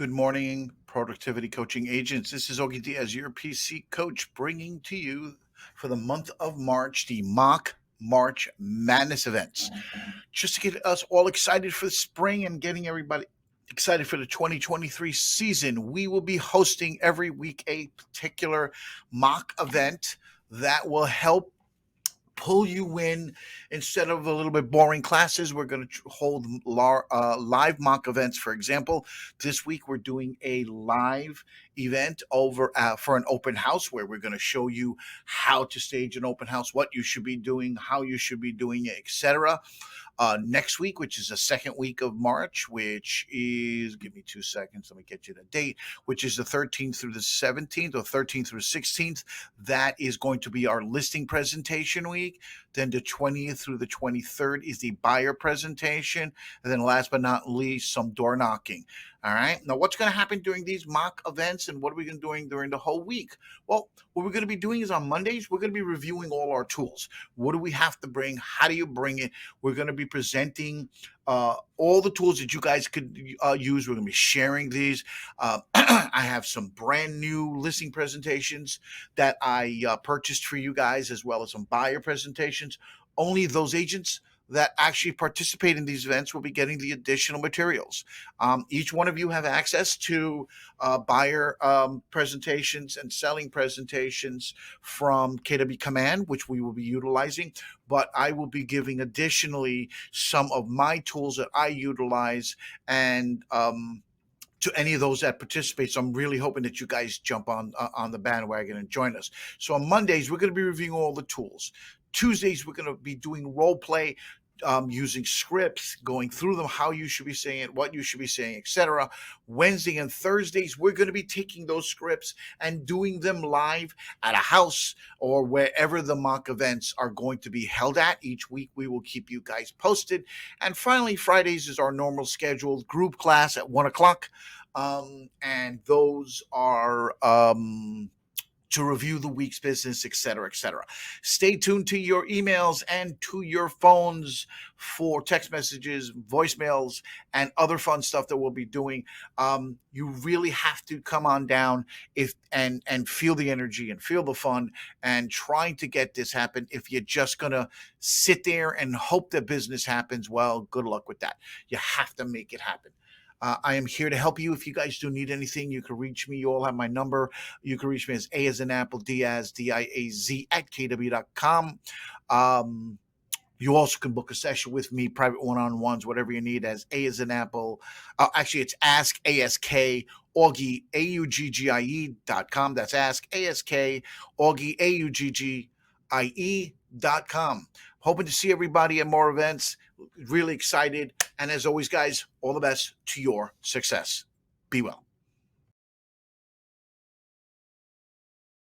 Good morning, productivity coaching agents. This is Auggie as your PC coach, bringing to you for the month of March the mock March Madness events. Just to get us all excited for the spring and getting everybody excited for the 2023 season, we will be hosting every week a particular mock event that will help pull you in. Instead of a little bit boring classes, we're going to hold live mock events. For example, this week we're doing a live event over for an open house where we're going to show you how to stage an open house, what you should be doing, how you should be doing it, etc. Next week, which is the second week of March, which is, give me 2 seconds, let me get you the date, which is the 13th through the 17th or 13th through 16th. That is going to be our listing presentation week. Then the 20th through the 23rd is the buyer presentation. And then last but not least, some door knocking. All right. Now, what's going to happen during these mock events and what are we going to be doing during the whole week? Well, what we're going to be doing is on Mondays, we're going to be reviewing all our tools. What do we have to bring? How do you bring it? We're going to be presenting all the tools that you guys could use. We're going to be sharing these. I have some brand new listing presentations that I purchased for you guys, as well as some buyer presentations. Only those agents that actually participate in these events will be getting the additional materials. Each one of you have access to buyer presentations and selling presentations from KW Command, which we will be utilizing, but I will be giving additionally some of my tools that I utilize and to any of those that participate. So I'm really hoping that you guys jump on the bandwagon and join us. So on Mondays, we're going to be reviewing all the tools. Tuesdays, we're going to be doing role play, using scripts, going through them, how you should be saying it, what you should be saying, etc. Wednesday and Thursdays, we're going to be taking those scripts and doing them live at a house or wherever the mock events are going to be held at. Each week, we will keep you guys posted. And finally, Fridays is our normal scheduled group class at 1 o'clock. And those are to review the week's business, etc., etc. Stay tuned to your emails and to your phones for text messages, voicemails, and other fun stuff that we'll be doing. You really have to come on down and feel the energy and feel the fun and trying to get this happen. If you're just going to sit there and hope that business happens, well, good luck with that. You have to make it happen. I am here to help you. If you guys do need anything, you can reach me. You all have my number. You can reach me as A as in Apple, Diaz, DIAZ at KW.com. You also can book a session with me, private one-on-ones, whatever you need, as A as in Apple. Actually, it's Ask ASK Auggie, AUGGIE.com. That's Ask ASK Auggie, AUGGIE.com. Hoping to see everybody at more events. Really excited. And as always, guys, all the best to your success. Be well.